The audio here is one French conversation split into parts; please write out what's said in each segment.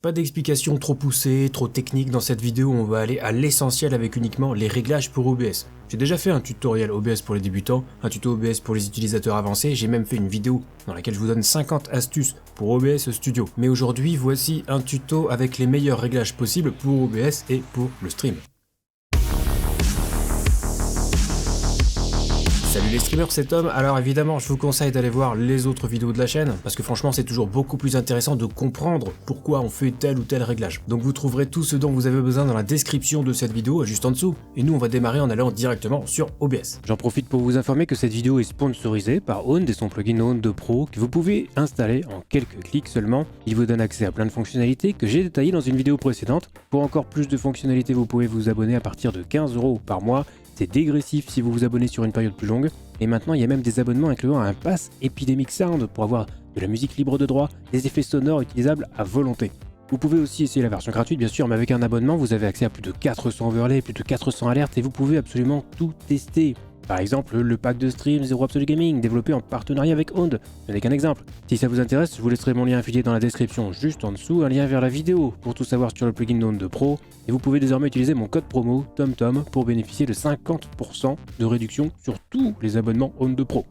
Pas d'explications trop poussées, trop techniques dans cette vidéo, on va aller à l'essentiel avec uniquement les réglages pour OBS. J'ai déjà fait un tutoriel OBS pour les débutants, un tuto OBS pour les utilisateurs avancés, j'ai même fait une vidéo dans laquelle je vous donne 50 astuces pour OBS Studio. Mais aujourd'hui, voici un tuto avec les meilleurs réglages possibles pour OBS et pour le stream. Salut les streamers, c'est Tom. Alors évidemment, je vous conseille d'aller voir les autres vidéos de la chaîne, parce que franchement, c'est toujours beaucoup plus intéressant de comprendre pourquoi on fait tel ou tel réglage. Donc vous trouverez tout ce dont vous avez besoin dans la description de cette vidéo, juste en dessous. Et nous, on va démarrer en allant directement sur OBS. J'en profite pour vous informer que cette vidéo est sponsorisée par Owned et son plugin Owned Pro, que vous pouvez installer en quelques clics seulement. Il vous donne accès à plein de fonctionnalités que j'ai détaillées dans une vidéo précédente. Pour encore plus de fonctionnalités, vous pouvez vous abonner à partir de 15 € par mois. C'est dégressif si vous vous abonnez sur une période plus longue. Et maintenant, il y a même des abonnements incluant un pass Epidemic Sound pour avoir de la musique libre de droit, des effets sonores utilisables à volonté. Vous pouvez aussi essayer la version gratuite, bien sûr, mais avec un abonnement, vous avez accès à plus de 400 overlays, plus de 400 alertes et vous pouvez absolument tout tester. Par exemple, le pack de stream Zero Absolute Gaming, développé en partenariat avec Owned. Ce n'est qu'un exemple. Si ça vous intéresse, je vous laisserai mon lien affilié dans la description juste en dessous, un lien vers la vidéo pour tout savoir sur le plugin Owned Pro. Et vous pouvez désormais utiliser mon code promo TomTom pour bénéficier de 50% de réduction sur tous les abonnements Owned Pro.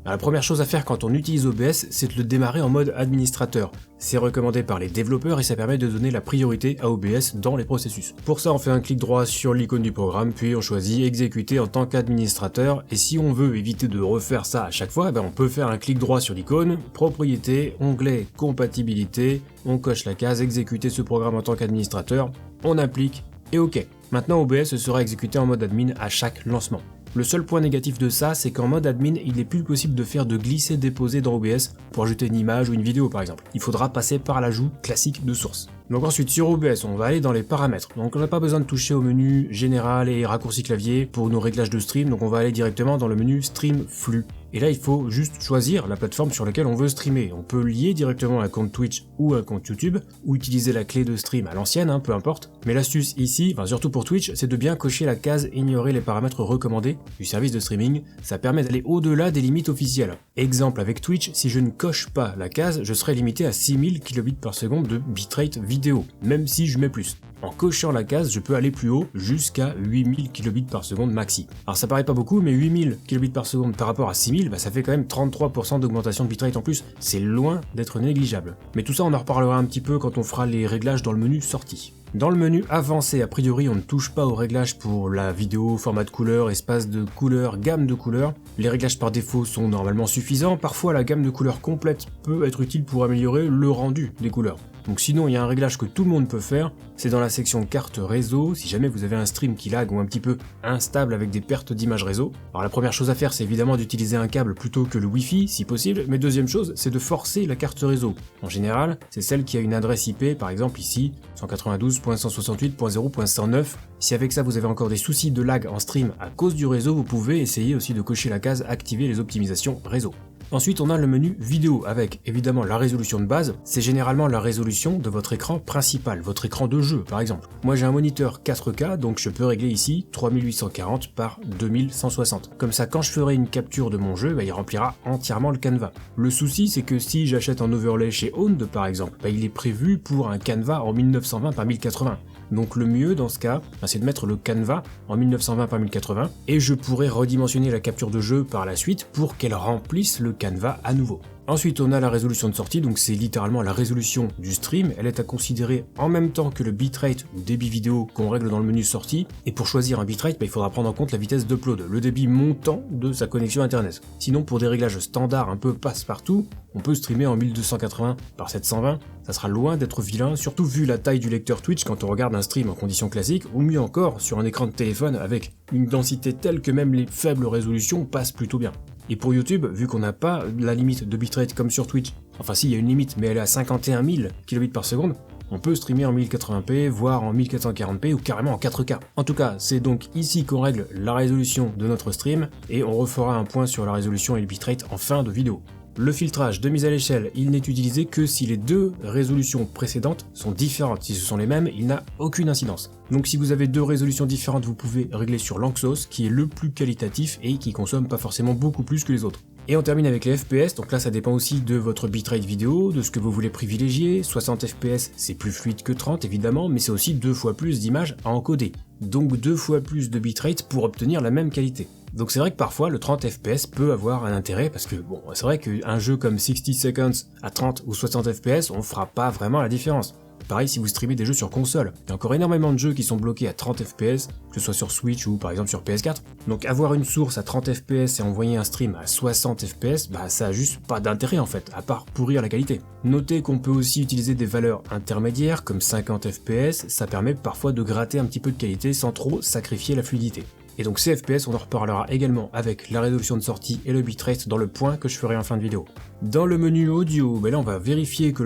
La première chose à faire quand on utilise OBS, c'est de le démarrer en mode administrateur. C'est recommandé par les développeurs et ça permet de donner la priorité à OBS dans les processus. Pour ça, on fait un clic droit sur l'icône du programme, puis on choisit exécuter en tant qu'administrateur. Et si on veut éviter de refaire ça à chaque fois, on peut faire un clic droit sur l'icône, propriété, onglet compatibilité, on coche la case exécuter ce programme en tant qu'administrateur, on applique et OK. Maintenant, OBS sera exécuté en mode admin à chaque lancement. Le seul point négatif de ça, c'est qu'en mode admin, il n'est plus possible de faire de glisser-déposer dans OBS pour ajouter une image ou une vidéo par exemple. Il faudra passer par l'ajout classique de source. Donc ensuite sur OBS, on va aller dans les paramètres. Donc on n'a pas besoin de toucher au menu général et raccourci clavier pour nos réglages de stream, donc on va aller directement dans le menu stream flux. Et là, il faut juste choisir la plateforme sur laquelle on veut streamer. On peut lier directement un compte Twitch ou un compte YouTube, ou utiliser la clé de stream à l'ancienne, peu importe. Mais l'astuce ici, surtout pour Twitch, c'est de bien cocher la case « Ignorer les paramètres recommandés » du service de streaming. Ça permet d'aller au-delà des limites officielles. Exemple avec Twitch, si je ne coche pas la case, je serai limité à 6000 kbps de bitrate vidéo, même si je mets plus. En cochant la case, je peux aller plus haut, jusqu'à 8000 kbps maxi. Alors ça paraît pas beaucoup, mais 8000 kbps par rapport à 6000, ça fait quand même 33% d'augmentation de bitrate en plus. C'est loin d'être négligeable. Mais tout ça, on en reparlera un petit peu quand on fera les réglages dans le menu sortie. Dans le menu avancé, a priori, on ne touche pas aux réglages pour la vidéo, format de couleur, espace de couleur, gamme de couleurs. Les réglages par défaut sont normalement suffisants. Parfois, la gamme de couleurs complète peut être utile pour améliorer le rendu des couleurs. Donc sinon, il y a un réglage que tout le monde peut faire, c'est dans la section carte réseau, si jamais vous avez un stream qui lag ou un petit peu instable avec des pertes d'image réseau. Alors la première chose à faire, c'est évidemment d'utiliser un câble plutôt que le Wi-Fi, si possible, mais deuxième chose, c'est de forcer la carte réseau. En général, c'est celle qui a une adresse IP, par exemple ici, 192.168.0.109. Si avec ça vous avez encore des soucis de lag en stream à cause du réseau, vous pouvez essayer aussi de cocher la case « Activer les optimisations réseau ». Ensuite, on a le menu vidéo avec évidemment la résolution de base. C'est généralement la résolution de votre écran principal, votre écran de jeu par exemple. Moi j'ai un moniteur 4K, donc je peux régler ici 3840 par 2160. Comme ça, quand je ferai une capture de mon jeu, il remplira entièrement le canevas. Le souci, c'est que si j'achète un overlay chez Owned par exemple, il est prévu pour un canevas en 1920 par 1080. Donc le mieux dans ce cas, c'est de mettre le canevas en 1920 par 1080 et je pourrai redimensionner la capture de jeu par la suite pour qu'elle remplisse le canevas à nouveau. Ensuite, on a la résolution de sortie, donc c'est littéralement la résolution du stream. Elle est à considérer en même temps que le bitrate ou débit vidéo qu'on règle dans le menu sortie. Et pour choisir un bitrate, il faudra prendre en compte la vitesse d'upload, le débit montant de sa connexion internet. Sinon, pour des réglages standards un peu passe-partout, on peut streamer en 1280 par 720. Ça sera loin d'être vilain, surtout vu la taille du lecteur Twitch quand on regarde un stream en conditions classiques, ou mieux encore sur un écran de téléphone avec une densité telle que même les faibles résolutions passent plutôt bien. Et pour YouTube, vu qu'on n'a pas la limite de bitrate comme sur Twitch, enfin si, il y a une limite, mais elle est à 51 000 kbps, on peut streamer en 1080p, voire en 1440p ou carrément en 4K. En tout cas, c'est donc ici qu'on règle la résolution de notre stream, et on refera un point sur la résolution et le bitrate en fin de vidéo. Le filtrage de mise à l'échelle, il n'est utilisé que si les deux résolutions précédentes sont différentes. Si ce sont les mêmes, il n'a aucune incidence. Donc si vous avez deux résolutions différentes, vous pouvez régler sur l'Anxos, qui est le plus qualitatif et qui consomme pas forcément beaucoup plus que les autres. Et on termine avec les FPS, donc là ça dépend aussi de votre bitrate vidéo, de ce que vous voulez privilégier. 60 FPS c'est plus fluide que 30 évidemment, mais c'est aussi 2 fois plus d'images à encoder. Donc 2 fois plus de bitrate pour obtenir la même qualité. Donc c'est vrai que parfois le 30 FPS peut avoir un intérêt parce que bon, c'est vrai qu'un jeu comme 60 Seconds à 30 ou 60 FPS, on fera pas vraiment la différence. Pareil si vous streamez des jeux sur console. Il y a encore énormément de jeux qui sont bloqués à 30 FPS, que ce soit sur Switch ou par exemple sur PS4. Donc avoir une source à 30 FPS et envoyer un stream à 60 FPS, bah ça a juste pas d'intérêt en fait, à part pourrir la qualité. Notez qu'on peut aussi utiliser des valeurs intermédiaires comme 50 FPS, ça permet parfois de gratter un petit peu de qualité sans trop sacrifier la fluidité. Et donc ces FPS, on en reparlera également avec la résolution de sortie et le bitrate dans le point que je ferai en fin de vidéo. Dans le menu audio, là on va vérifier que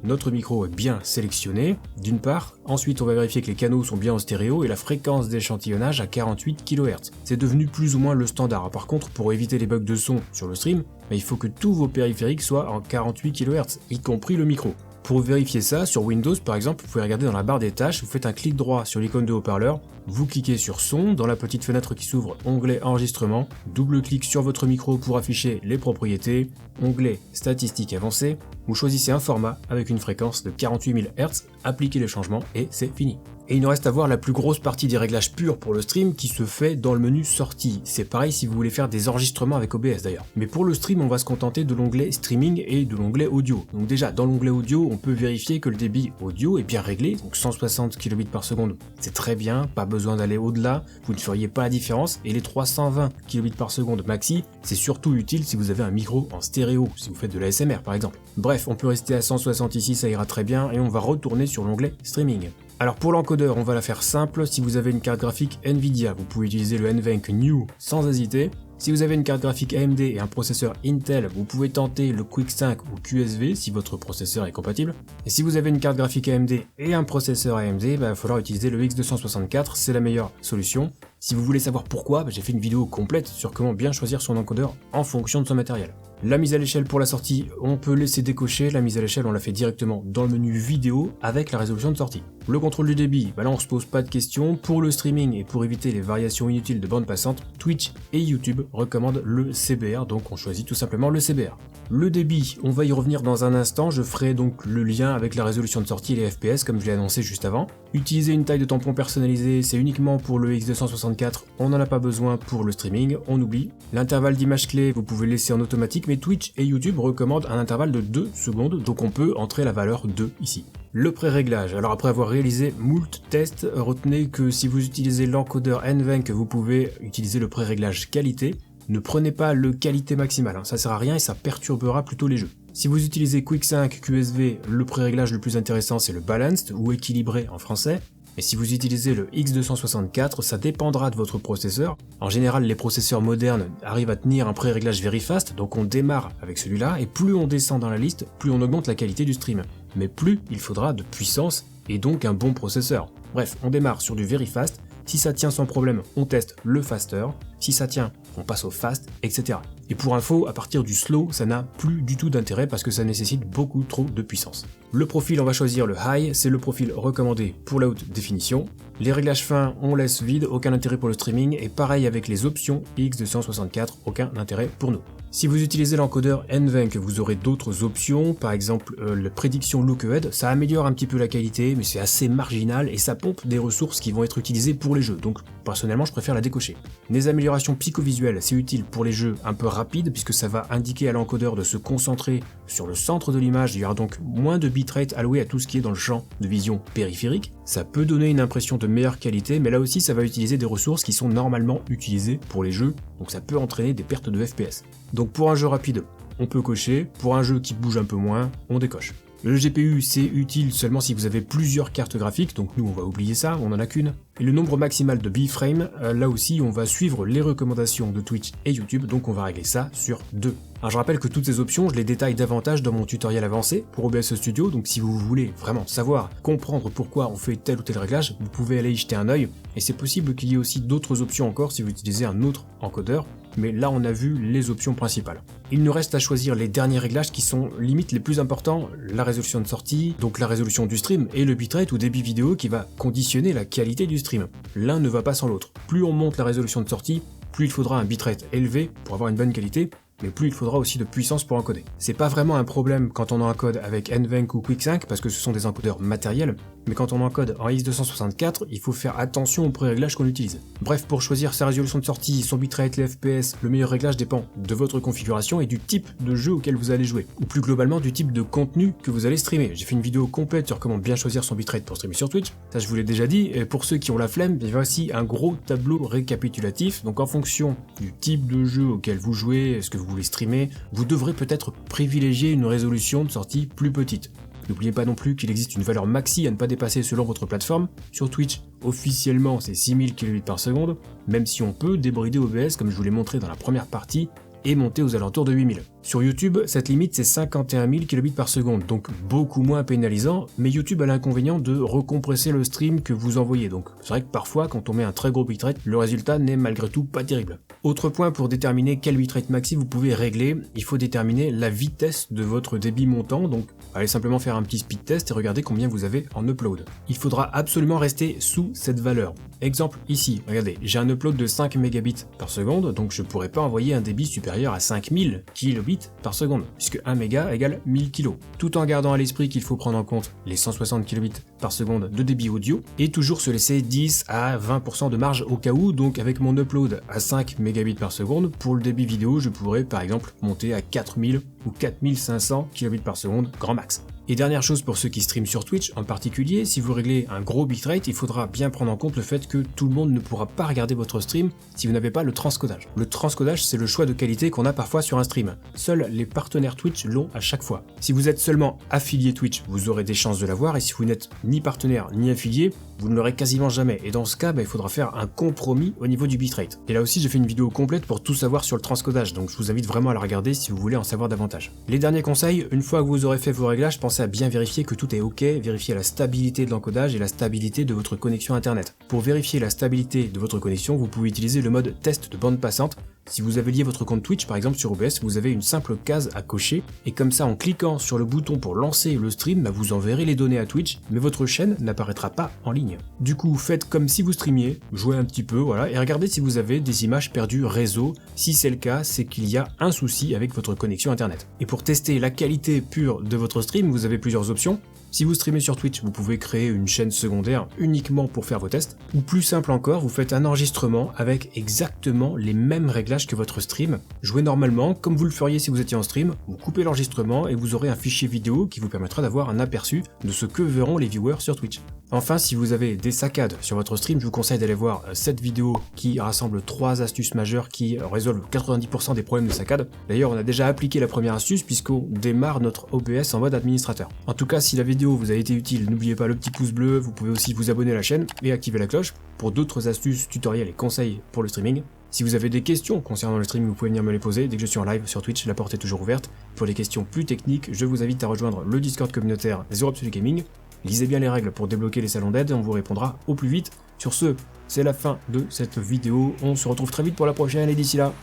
notre micro est bien sélectionné, d'une part. Ensuite on va vérifier que les canaux sont bien en stéréo et la fréquence d'échantillonnage à 48 kHz. C'est devenu plus ou moins le standard. Par contre, pour éviter les bugs de son sur le stream, il faut que tous vos périphériques soient en 48 kHz, y compris le micro. Pour vérifier ça, sur Windows par exemple, vous pouvez regarder dans la barre des tâches, vous faites un clic droit sur l'icône de haut-parleur, vous cliquez sur son, dans la petite fenêtre qui s'ouvre, onglet enregistrement, double-clic sur votre micro pour afficher les propriétés, onglet statistiques avancées, vous choisissez un format avec une fréquence de 48 000 Hz, appliquez les changements et c'est fini. Et il nous reste à voir la plus grosse partie des réglages purs pour le stream qui se fait dans le menu sortie. C'est pareil si vous voulez faire des enregistrements avec OBS d'ailleurs. Mais pour le stream, on va se contenter de l'onglet streaming et de l'onglet audio. Donc déjà, dans l'onglet audio, on peut vérifier que le débit audio est bien réglé, donc 160 kbps par seconde. C'est très bien, pas besoin d'aller au-delà, vous ne feriez pas la différence. Et les 320 kbps par seconde maxi, c'est surtout utile si vous avez un micro en stéréo, si vous faites de l'ASMR par exemple. Bref, on peut rester à 160 ici, ça ira très bien, et on va retourner sur l'onglet streaming. Alors pour l'encodeur, on va la faire simple. Si vous avez une carte graphique Nvidia, vous pouvez utiliser le NVENC New sans hésiter. Si vous avez une carte graphique AMD et un processeur Intel, vous pouvez tenter le Quick 5 ou QSV si votre processeur est compatible. Et si vous avez une carte graphique AMD et un processeur AMD, il va falloir utiliser le X264, c'est la meilleure solution. Si vous voulez savoir pourquoi, j'ai fait une vidéo complète sur comment bien choisir son encodeur en fonction de son matériel. La mise à l'échelle pour la sortie, on peut laisser décocher, la mise à l'échelle on la fait directement dans le menu vidéo avec la résolution de sortie. Le contrôle du débit, là on se pose pas de questions, pour le streaming et pour éviter les variations inutiles de bande passante, Twitch et YouTube recommandent le CBR, donc on choisit tout simplement le CBR. Le débit, on va y revenir dans un instant, je ferai donc le lien avec la résolution de sortie et les FPS comme je l'ai annoncé juste avant. Utiliser une taille de tampon personnalisée, c'est uniquement pour le X264, on n'en a pas besoin pour le streaming, on oublie. L'intervalle d'image clé, vous pouvez le laisser en automatique, mais Twitch et YouTube recommandent un intervalle de 2 secondes, donc on peut entrer la valeur 2 ici. Le pré-réglage, alors après avoir réalisé moult tests, retenez que si vous utilisez l'encodeur NVENC, vous pouvez utiliser le pré-réglage qualité. Ne prenez pas le qualité maximale, ça sert à rien et ça perturbera plutôt les jeux. Si vous utilisez Quick 5 QSV, le pré-réglage le plus intéressant c'est le Balanced ou équilibré en français. Et si vous utilisez le X264, ça dépendra de votre processeur. En général, les processeurs modernes arrivent à tenir un pré-réglage very fast, donc on démarre avec celui-là, et plus on descend dans la liste, plus on augmente la qualité du stream. Mais plus il faudra de puissance, et donc un bon processeur. Bref, on démarre sur du very fast, si ça tient sans problème, on teste le faster, si ça tient, on passe au fast, etc. Et pour info, à partir du slow, ça n'a plus du tout d'intérêt parce que ça nécessite beaucoup trop de puissance. Le profil, on va choisir le high, c'est le profil recommandé pour la haute définition. Les réglages fins, on laisse vide, aucun intérêt pour le streaming, et pareil avec les options X264, aucun intérêt pour nous. Si vous utilisez l'encodeur NVENC, vous aurez d'autres options, par exemple la prédiction look-ahead, ça améliore un petit peu la qualité, mais c'est assez marginal et ça pompe des ressources qui vont être utilisées pour les jeux, donc personnellement je préfère la décocher. Les améliorations psychovisuelles, c'est utile pour les jeux un peu rapides, puisque ça va indiquer à l'encodeur de se concentrer sur le centre de l'image, il y aura donc moins de bitrate alloué à tout ce qui est dans le champ de vision périphérique. Ça peut donner une impression de meilleure qualité, mais là aussi ça va utiliser des ressources qui sont normalement utilisées pour les jeux, donc ça peut entraîner des pertes de FPS. Donc pour un jeu rapide, on peut cocher, pour un jeu qui bouge un peu moins, on décoche. Le GPU, c'est utile seulement si vous avez plusieurs cartes graphiques, donc nous on va oublier ça, on en a qu'une. Et le nombre maximal de bframes, là aussi on va suivre les recommandations de Twitch et YouTube, donc on va régler ça sur 2. Alors je rappelle que toutes ces options, je les détaille davantage dans mon tutoriel avancé pour OBS Studio, donc si vous voulez vraiment savoir, comprendre pourquoi on fait tel ou tel réglage, vous pouvez aller y jeter un œil, et c'est possible qu'il y ait aussi d'autres options encore si vous utilisez un autre encodeur, mais là on a vu les options principales. Il nous reste à choisir les derniers réglages qui sont limite les plus importants, la résolution de sortie, donc la résolution du stream, et le bitrate ou débit vidéo qui va conditionner la qualité du stream. L'un ne va pas sans l'autre. Plus on monte la résolution de sortie, plus il faudra un bitrate élevé pour avoir une bonne qualité, mais plus il faudra aussi de puissance pour encoder. C'est pas vraiment un problème quand on encode avec NVENC ou QuickSync parce que ce sont des encodeurs matériels, mais quand on encode en X264, il faut faire attention aux pré-réglages qu'on utilise. Bref, pour choisir sa résolution de sortie, son bitrate, les FPS, le meilleur réglage dépend de votre configuration et du type de jeu auquel vous allez jouer, ou plus globalement du type de contenu que vous allez streamer. J'ai fait une vidéo complète sur comment bien choisir son bitrate pour streamer sur Twitch, ça je vous l'ai déjà dit, et pour ceux qui ont la flemme, il y a aussi un gros tableau récapitulatif, donc en fonction du type de jeu auquel vous jouez, ce que vous voulez streamer, vous devrez peut-être privilégier une résolution de sortie plus petite. N'oubliez pas non plus qu'il existe une valeur maxi à ne pas dépasser selon votre plateforme. Sur Twitch, officiellement c'est 6000 kbps par seconde, même si on peut débrider OBS comme je vous l'ai montré dans la première partie, et monter aux alentours de 8000. Sur YouTube, cette limite c'est 51 000 kbps par seconde, donc beaucoup moins pénalisant, mais YouTube a l'inconvénient de recompresser le stream que vous envoyez, donc c'est vrai que parfois quand on met un très gros bitrate, le résultat n'est malgré tout pas terrible. Autre point pour déterminer quel bitrate maxi vous pouvez régler, il faut déterminer la vitesse de votre débit montant, donc allez simplement faire un petit speed test et regardez combien vous avez en upload. Il faudra absolument rester sous cette valeur. Exemple ici, regardez, j'ai un upload de 5 mégabits par seconde, donc je pourrais pas envoyer un débit supérieur à 5000 kilobits par seconde, puisque 1 méga égale 1000 kg. Tout en gardant à l'esprit qu'il faut prendre en compte les 160 kilobits par seconde de débit audio, et toujours se laisser 10 à 20% de marge au cas où, donc avec mon upload à 5 mégabits par seconde, pour le débit vidéo, je pourrais par exemple monter à 4000 ou 4500 kilobits par seconde, grand max. Et dernière chose pour ceux qui streament sur Twitch en particulier, si vous réglez un gros bitrate, il faudra bien prendre en compte le fait que tout le monde ne pourra pas regarder votre stream si vous n'avez pas le transcodage. Le transcodage, c'est le choix de qualité qu'on a parfois sur un stream. Seuls les partenaires Twitch l'ont à chaque fois. Si vous êtes seulement affilié Twitch, vous aurez des chances de l'avoir, et si vous n'êtes ni partenaire ni affilié, vous ne l'aurez quasiment jamais. Et dans ce cas, il faudra faire un compromis au niveau du bitrate. Et là aussi, j'ai fait une vidéo complète pour tout savoir sur le transcodage, donc je vous invite vraiment à la regarder si vous voulez en savoir davantage. Les derniers conseils, une fois que vous aurez fait vos réglages, pensez à bien vérifier que tout est ok, vérifier la stabilité de l'encodage et la stabilité de votre connexion internet. Pour vérifier la stabilité de votre connexion, vous pouvez utiliser le mode test de bande passante. Si vous avez lié votre compte Twitch par exemple sur OBS, vous avez une simple case à cocher, et comme ça en cliquant sur le bouton pour lancer le stream, vous enverrez les données à Twitch, mais votre chaîne n'apparaîtra pas en ligne. Du coup, faites comme si vous streamiez, jouez un petit peu, voilà, et regardez si vous avez des images perdues réseau. Si c'est le cas, c'est qu'il y a un souci avec votre connexion internet. Et pour tester la qualité pure de votre stream, vous avez plusieurs options. Si vous streamez sur Twitch, vous pouvez créer une chaîne secondaire uniquement pour faire vos tests, ou plus simple encore, vous faites un enregistrement avec exactement les mêmes réglages que votre stream. Jouez normalement, comme vous le feriez si vous étiez en stream, vous coupez l'enregistrement et vous aurez un fichier vidéo qui vous permettra d'avoir un aperçu de ce que verront les viewers sur Twitch. Enfin, si vous avez des saccades sur votre stream, je vous conseille d'aller voir cette vidéo qui rassemble 3 astuces majeures qui résolvent 90% des problèmes de saccades. D'ailleurs, on a déjà appliqué la première astuce puisqu'on démarre notre OBS en mode administrateur. En tout cas, si la vidéo vous a été utile, n'oubliez pas le petit pouce bleu, vous pouvez aussi vous abonner à la chaîne et activer la cloche pour d'autres astuces, tutoriels et conseils pour le streaming. Si vous avez des questions concernant le streaming, vous pouvez venir me les poser. Dès que je suis en live sur Twitch, la porte est toujours ouverte. Pour les questions plus techniques, je vous invite à rejoindre le Discord communautaire Zero Absolute Gaming. Lisez bien les règles pour débloquer les salons d'aide et on vous répondra au plus vite. Sur ce, c'est la fin de cette vidéo. On se retrouve très vite pour la prochaine et d'ici là,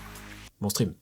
bon stream.